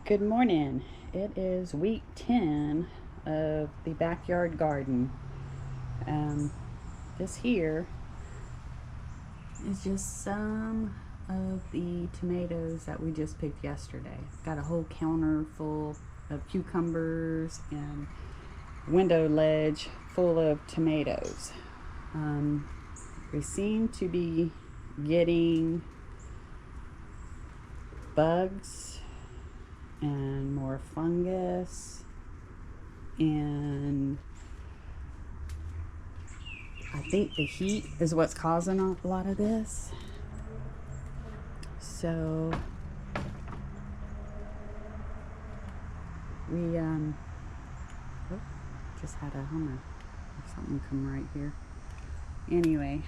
Good morning. It is week 10 of the backyard garden. Um, this here is just some of the tomatoes that we just picked yesterday. Got a whole counter full of cucumbers and window ledge full of tomatoes. We seem to be getting bugs and more fungus, and I think the heat is what's causing a lot of this. So we just had a hummer or something come right here. Anyway,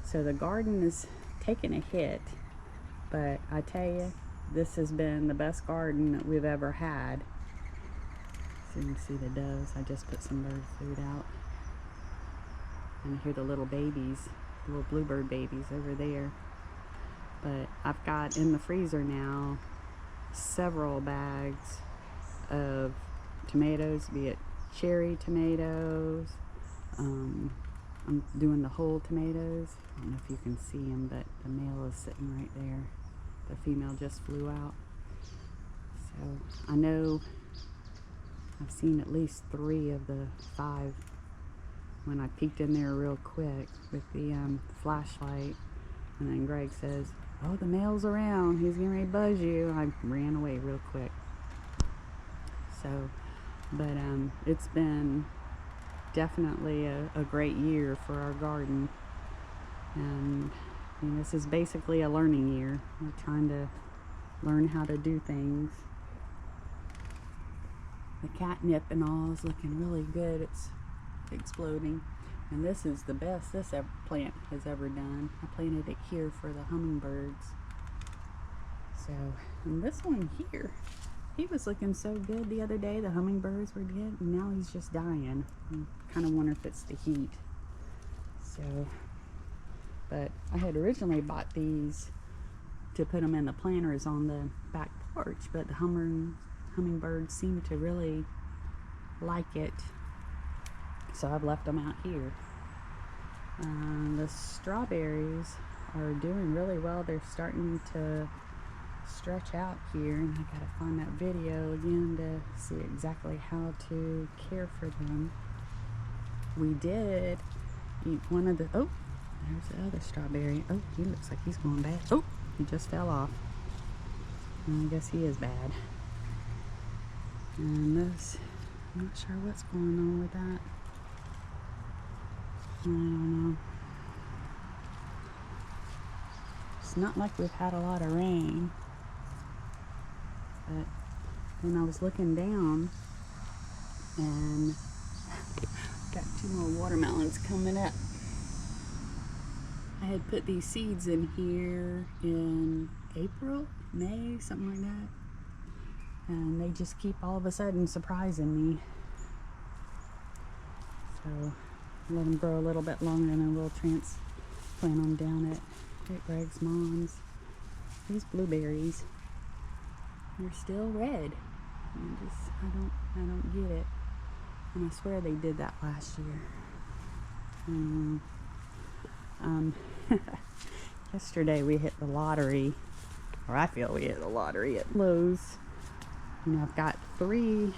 so the garden is taking a hit, but I tell you, this has been the best garden that we've ever had. So you can see the doves. I just put some bird food out. And hear the little babies, little bluebird babies over there. But I've got in the freezer now several bags of tomatoes, be it cherry tomatoes. I'm doing the whole tomatoes. I don't know if you can see them, but the male is sitting right there. The female just flew out. So I know I've seen at least 3 of the 5 when I peeked in there real quick with the flashlight. And then Greg says, "Oh, the male's around. He's getting ready to buzz you." I ran away real quick. So, but it's been definitely a great year for our garden. And this is basically a learning year. We're trying to learn how to do things. The catnip and all is looking really good. It's exploding. And this is the best this plant has ever done. I planted it here for the hummingbirds. So, and this one here, he was looking so good the other day. The hummingbirds were good, and now he's just dying. I kind of wonder if it's the heat. So, but I had originally bought these to put them in the planters on the back porch, but the hummingbirds seem to really like it. So I've left them out here. The strawberries are doing really well. They're starting to stretch out here, and I gotta find that video again to see exactly how to care for them. We did eat one of the, oh, there's the other strawberry. Oh, he looks like he's going bad. Oh, he just fell off. I guess he is bad. And this, I'm not sure what's going on with that. I don't know. It's not like we've had a lot of rain. But when I was looking down, and got 2 more watermelons coming up. I had put these seeds in here in April, May, something like that. And they just keep all of a sudden surprising me. So let them grow a little bit longer, and then we'll transplant them down at Greg's mom's. These blueberries, they're still red. I don't get it. And I swear they did that last year. Yesterday we hit the lottery, or I feel we hit the lottery at Lowe's. I've got 3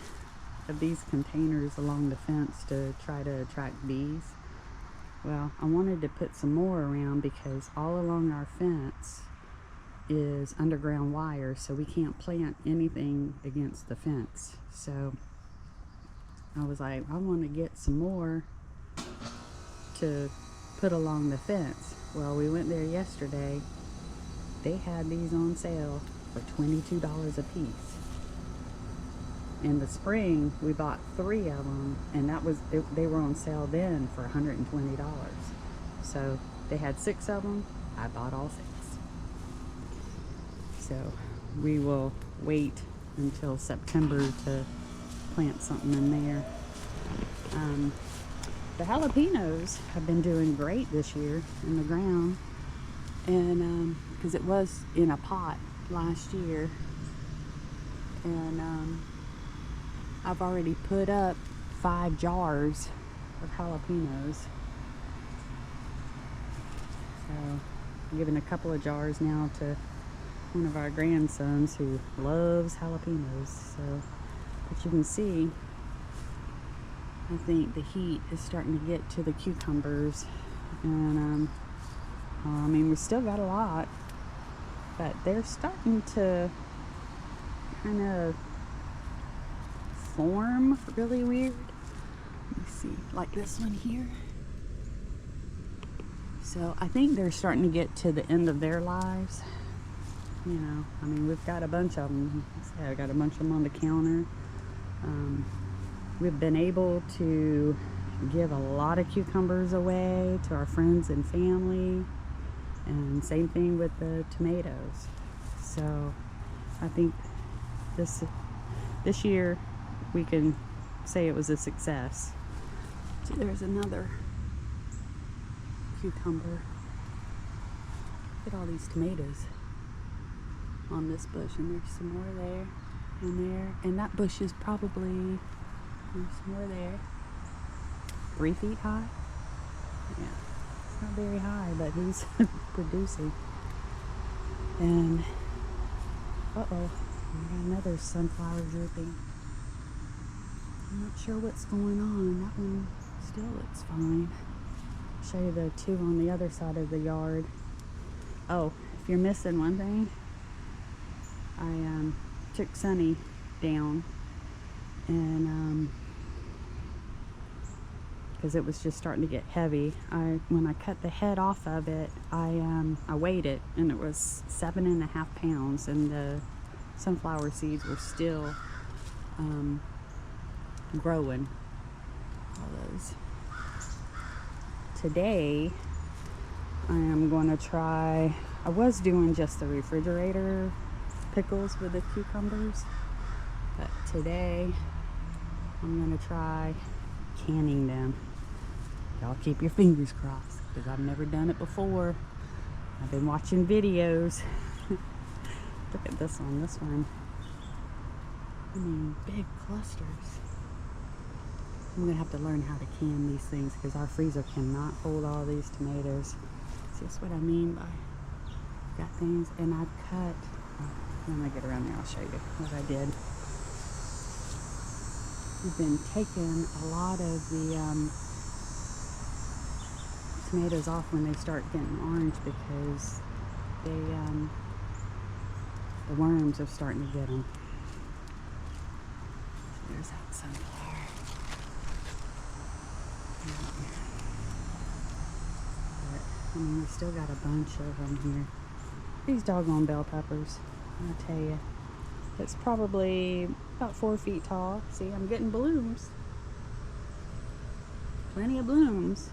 of these containers along the fence to try to attract bees. Well, I wanted to put some more around because all along our fence is underground wire, so we can't plant anything against the fence. So I was like, I want to get some more to put along the fence. Well, we went there yesterday. They had these on sale for $22 a piece. In the spring, we bought 3 of them, and they were on sale then for $120. So they had 6 of them. I bought all 6. So we will wait until September to plant something in there. The jalapenos have been doing great this year in the ground, and because it was in a pot last year, And I've already put up 5 jars of jalapenos. So I'm giving a couple of jars now to one of our grandsons who loves jalapenos. So, but you can see, I think the heat is starting to get to the cucumbers. And I mean, we still got a lot, but they're starting to kind of form really weird. Let me see, like this one here. So I think they're starting to get to the end of their lives. You know, I mean, we've got a bunch of them. I've got a bunch of them on the counter. We've been able to give a lot of cucumbers away to our friends and family, and same thing with the tomatoes. So I think this year we can say it was a success. See, there's another cucumber. Look at all these tomatoes on this bush, and there's some more there and there, and that bush is probably, there's some more there, 3 feet high. Yeah, it's not very high, but he's producing. And we got another sunflower drooping. I'm not sure what's going on. That one still looks fine. I'll show you the 2 on the other side of the yard. Oh, if you're missing one thing, I took Sunny down, and because it was just starting to get heavy, when I cut the head off of it, I weighed it, and it was 7.5 pounds, and the sunflower seeds were still growing. All those. Today I am going to try, I was doing just the refrigerator pickles with the cucumbers, but today I'm going to try canning them. Y'all keep your fingers crossed, because I've never done it before. I've been watching videos. Look at this one. This one, I mean, big clusters. I'm gonna have to learn how to can these things, because our freezer cannot hold all these tomatoes. See, that's what I mean by got things. And I've cut, when I get around there I'll show you what I did. We've been taking a lot of the tomatoes off when they start getting orange, because they the worms are starting to get them. So there's that sunflower. But, I mean, we still got a bunch of them here. These doggone bell peppers, I'll tell you. It's probably about 4 feet tall. See, I'm getting blooms. Plenty of blooms.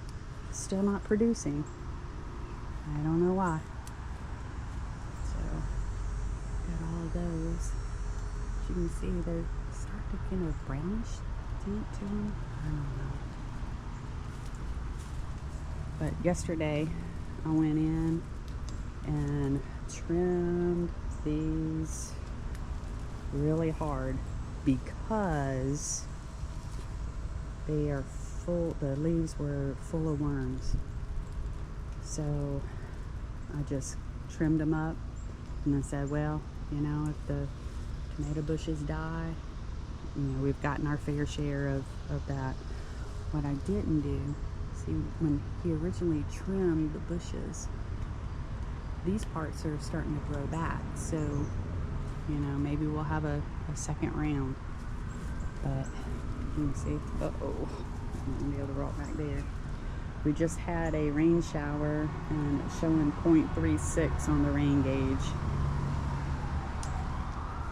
Still not producing. I don't know why. So, got all of those. As you can see, they're starting to get a brownish tint to them. I don't know. But yesterday, I went in and trimmed these really hard, because they are full, the leaves were full of worms. So I just trimmed them up, and I said, well, you know, if the tomato bushes die, you know, we've gotten our fair share of that. What I didn't do, see, when he originally trimmed the bushes, these parts are starting to grow back, so, you know, maybe we'll have a second round. But you can see, I'm gonna be able to walk back there. We just had a rain shower, and it's showing 0.36 on the rain gauge.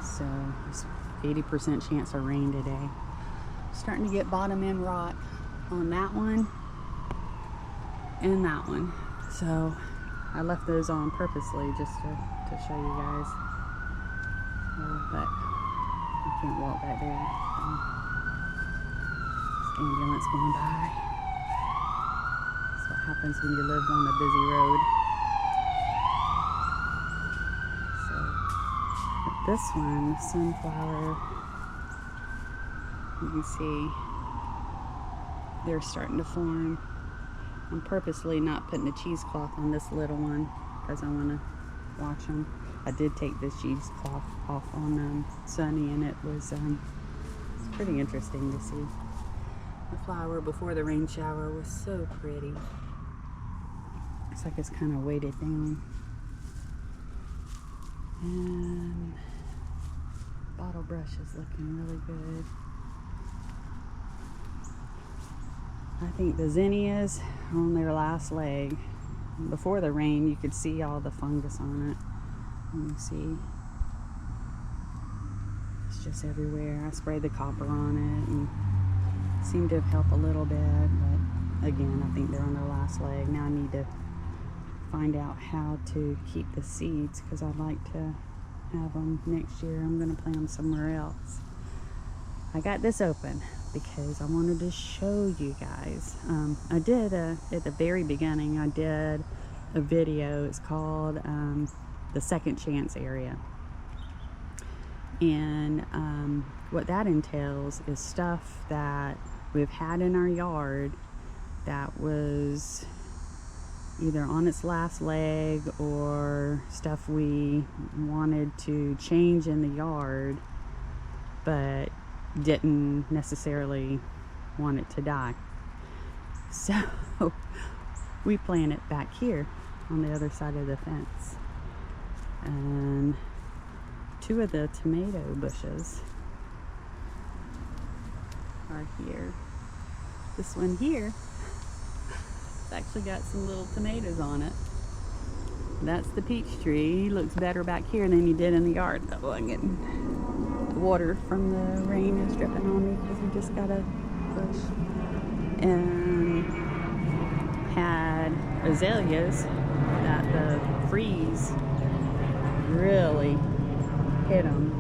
So there's 80% chance of rain today. Starting to get bottom end rot on that one and that one. So I left those on purposely just to show you guys. But I can't walk back there. This ambulance going by. That's what happens when you live on a busy road. So This one, sunflower, you can see they're starting to form. I'm purposely not putting a cheesecloth on this little one because I want to watch them. I did take this cheesecloth off on Sunny, and it was pretty interesting to see. The flower before the rain shower was so pretty. Looks like it's kind of weighted down. And bottle brush is looking really good. I think the zinnias are on their last leg. Before the rain, you could see all the fungus on it. You see, it's just everywhere. I sprayed the copper on it and it seemed to have helped a little bit, but again, I think they're on their last leg. Now I need to find out how to keep the seeds because I'd like to have them next year. I'm going to plant them somewhere else. I got this open because I wanted to show you guys. I did at the very beginning, I did a video. It's called the Second Chance Area. And what that entails is stuff that we've had in our yard that was either on its last leg or stuff we wanted to change in the yard but didn't necessarily want it to die. So we plant it back here on the other side of the fence. And two of the tomato bushes are here. This one here, it's actually got some little tomatoes on it. That's the peach tree. He looks better back here than he did in the yard, though. I'm getting the water from the rain is dripping on me because we just got a bush. And had azaleas that the freeze really hit them.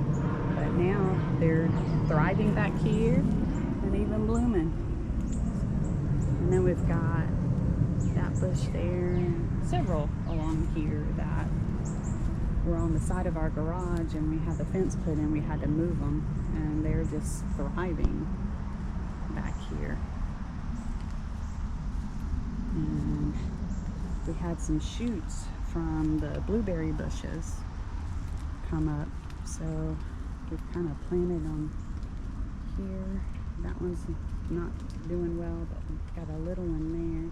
But now they're thriving back here and even blooming. And then we've got that bush there and several along here that were on the side of our garage, and we had the fence put in. We had to move them, and they're just thriving back here. And we had some shoots from the blueberry bushes come up, so we've kind of planted them here. That one's not doing well, but we've got a little one there.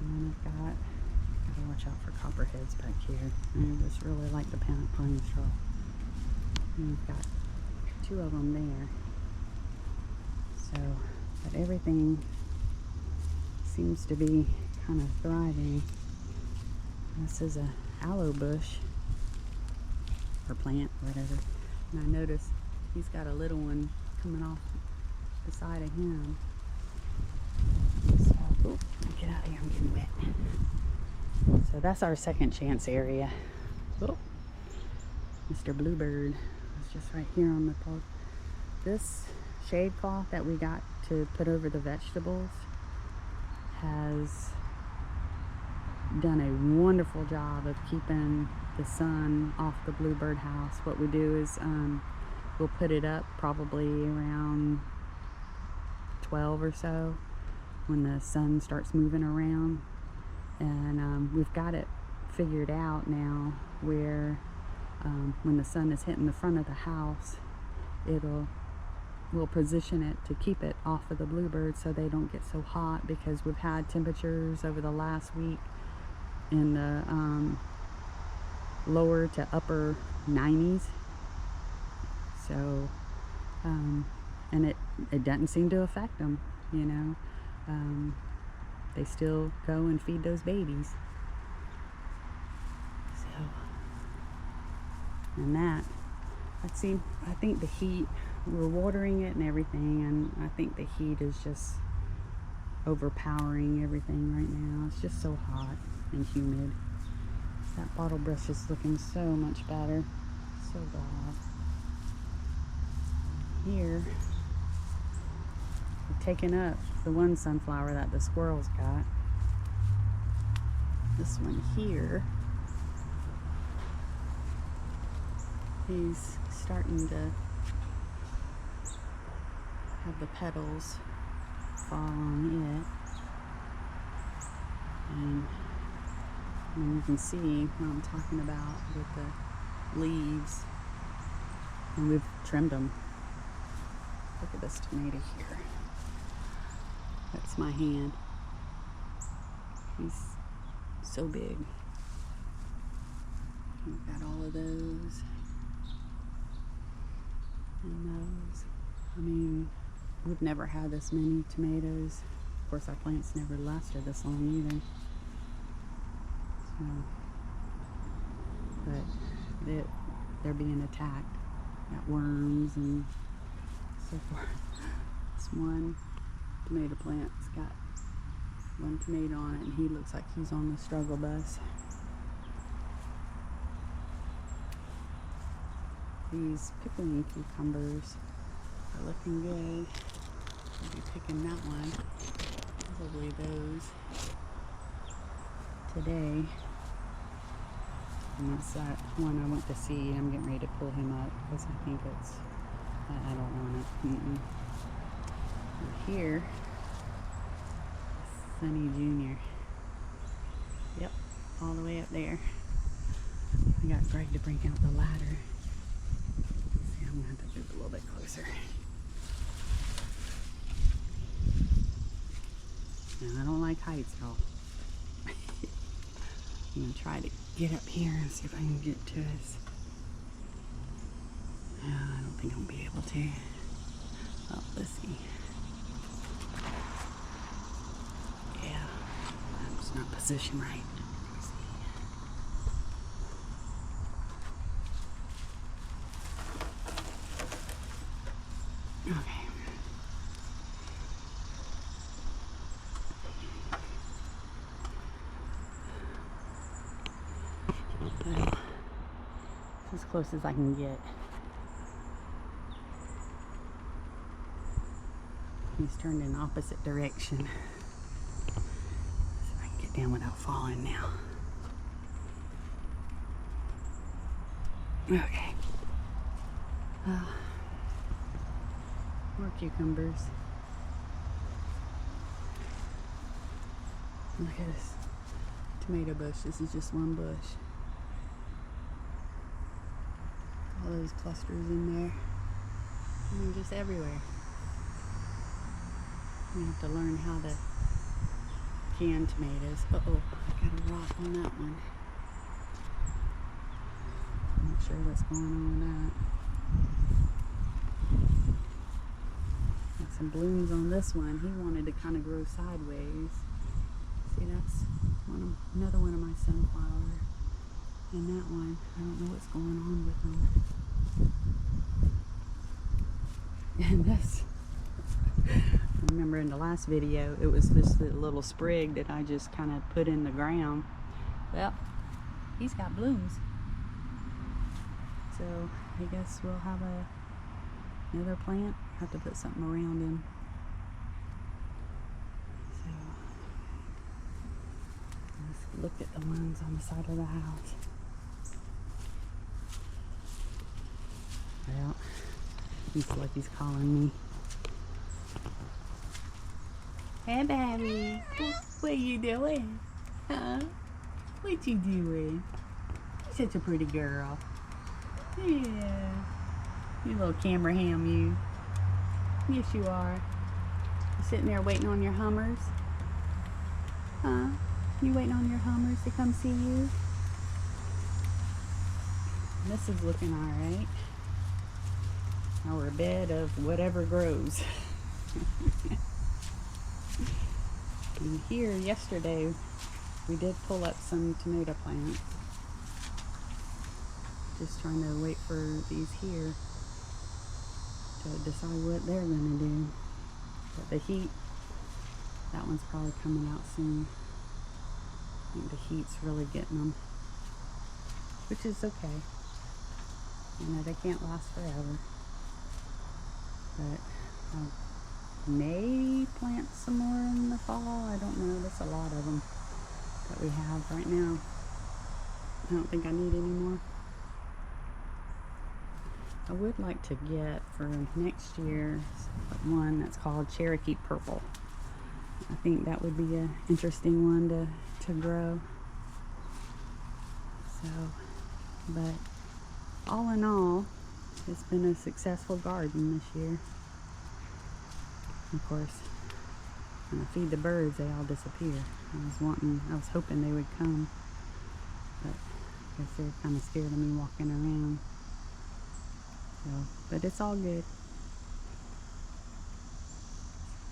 And I've got to watch out for copperheads back here. I just really like the pine straw. And we've got two of them there. So, but everything seems to be kind of thriving. This is a aloe bush or plant, whatever. And I noticed he's got a little one coming off the side of him. So, oh, get out of here, I'm getting wet. So that's our second chance area. Oh, Mr. Bluebird is just right here on the pole. This shade cloth that we got to put over the vegetables has done a wonderful job of keeping the sun off the bluebird house. What we do is we'll put it up probably around 12 or so when the sun starts moving around, and we've got it figured out now where when the sun is hitting the front of the house, we'll position it to keep it off of the bluebirds so they don't get so hot, because we've had temperatures over the last week in the lower to upper 90s. So and it doesn't seem to affect them, you know. They still go and feed those babies. So, and that, I think the heat, we're watering it and everything, and I think the heat is just overpowering everything right now. It's just so hot and humid. That bottle brush is looking so much better. So glad. Here, we've taken up the one sunflower that the squirrels got. This one here he's starting to have the petals fall on it. And you can see what I'm talking about with the leaves. And we've trimmed them. Look at this tomato here. That's my hand. He's so big. We've got all of those. And those. I mean, we've never had this many tomatoes. Of course, our plants never lasted this long either. So, but they're being attacked. Got worms and so forth. This one tomato plant's got one tomato on it, and he looks like he's on the struggle bus. These pickling cucumbers are looking good. I'll be picking that one. Probably those today. And that's that one I went to see. I'm getting ready to pull him up because I think it's, I don't want it. And here, Sunny Jr. Yep, all the way up there. I got Greg to bring out the ladder. See, I'm gonna have to move a little bit closer. Now, I don't like heights at all. I'm gonna try to get up here and see if I can get to us. No, I don't think I'll be able to. Well, let's see. Yeah, I'm just not positioned right. Let's see. Okay. Well, as close as I can get. He's turned in opposite direction. See if I can get down without falling now. Okay. More cucumbers. Look at this tomato bush. This is just one bush. All those clusters in there. I mean, just everywhere. We have to learn how to can tomatoes. Uh-oh, I got a rock on that one. I'm not sure what's going on with that. Got some blooms on this one. He wanted to kind of grow sideways. See, that's another one of my sunflowers. And that one, I don't know what's going on with them. And this, I remember in the last video, it was just a little sprig that I just kind of put in the ground. Well, he's got blooms. So I guess we'll have another plant. Have to put something around him. So let's look at the ones on the side of the house. Well, he's like he's calling me. Hey, baby. What you doing? Huh? What you doing? You're such a pretty girl. Yeah. You little camera ham, you. Yes, you are. You sitting there waiting on your Hummers? Huh? You waiting on your Hummers to come see you? This is looking alright. Our bed of whatever grows. And here yesterday we did pull up some tomato plants. Just trying to wait for these here to decide what they're gonna do. But the heat, that one's probably coming out soon. I think the heat's really getting them, which is okay. You know, they can't last forever. But I may plant some more in the fall. I don't know. There's a lot of them that we have right now. I don't think I need any more. I would like to get for next year one that's called Cherokee Purple. I think that would be an interesting one to grow. So, but all in all, it's been a successful garden this year. Of course, when I feed the birds, they all disappear. I was hoping they would come, but I guess they're kind of scared of me walking around. So, but it's all good.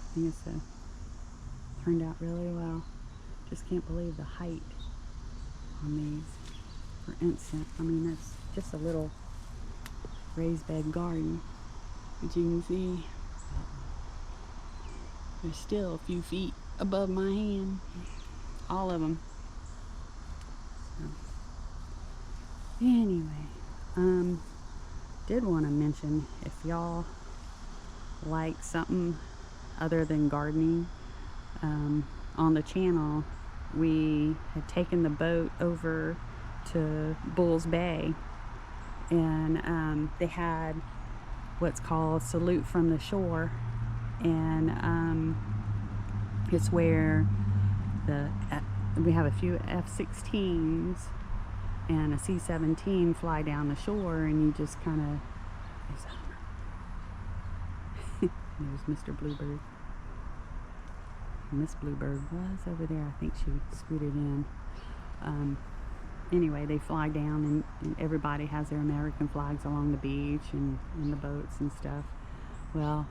I think it's turned out really well. Just can't believe the height on these. For instance, I mean, it's just a little raised bed garden, but you can see they're still a few feet above my hand, all of them. So, anyway, did want to mention, if y'all like something other than gardening, on the channel we had taken the boat over to Bull's Bay, and they had what's called Salute from the Shore, and it's where we have a few F-16s and a C-17 fly down the shore, and you just kind of there's Mr. Bluebird. Miss Bluebird was over there. I think she scooted in. Anyway, they fly down, and everybody has their American flags along the beach and in the boats and stuff. Well,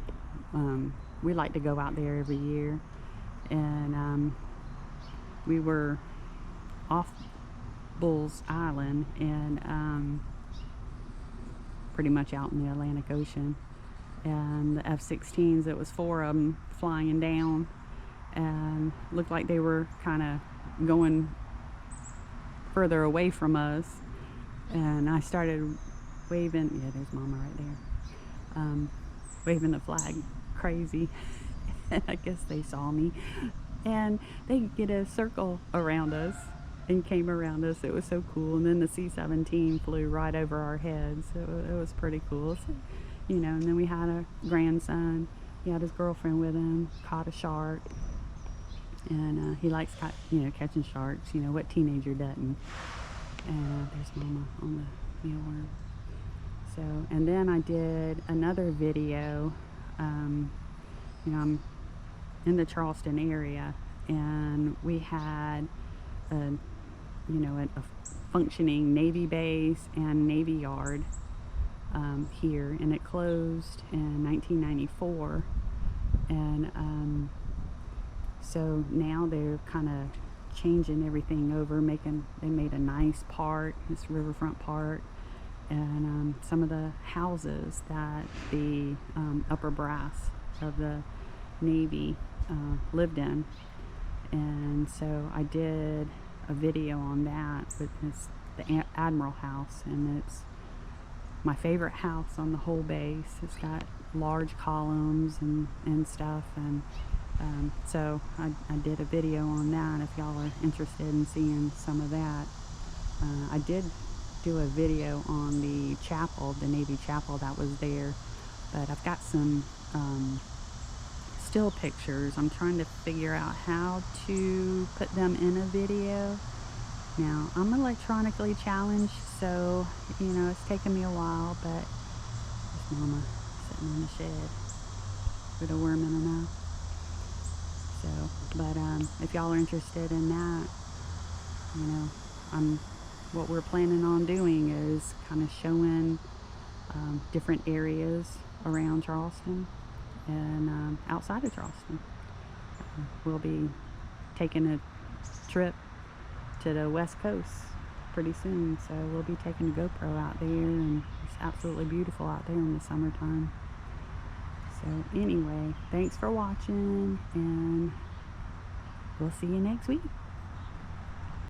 we like to go out there every year, and we were off Bull's Island, and pretty much out in the Atlantic Ocean, and the F-16s, it was 4 of them flying down, and looked like they were kind of going further away from us, and I started waving. Yeah, there's Mama right there. Waving the flag crazy, and I guess they saw me, and they did a circle around us and came around us. It was so cool. And then the C-17 flew right over our heads. It was pretty cool. So, you know, and then we had a grandson. He had his girlfriend with him, caught a shark, and he likes catching sharks. You know, what teenager doesn't? And there's Mama on the mealworm. So, and then I did another video. You know, I'm in the Charleston area, and we had a functioning Navy base and Navy yard here, and it closed in 1994, and so now they're kind of changing everything over, they made a nice park, this riverfront park, and some of the houses that the upper brass of the Navy lived in. And so I did a video on that. It's the Admiral House, and it's my favorite house on the whole base. It's got large columns and stuff, and so I did a video on that if y'all are interested in seeing some of that. I did do a video on the chapel, the Navy chapel that was there, but I've got some still pictures. I'm trying to figure out how to put them in a video. Now, I'm electronically challenged, so, you know, it's taken me a while, but there's Mama sitting in the shed with a worm in her mouth. So, but if y'all are interested in that, you know, what we're planning on doing is kind of showing different areas around Charleston and outside of Charleston. We'll be taking a trip to the West Coast pretty soon, so we'll be taking a GoPro out there, and it's absolutely beautiful out there in the summertime. So anyway, thanks for watching, and we'll see you next week.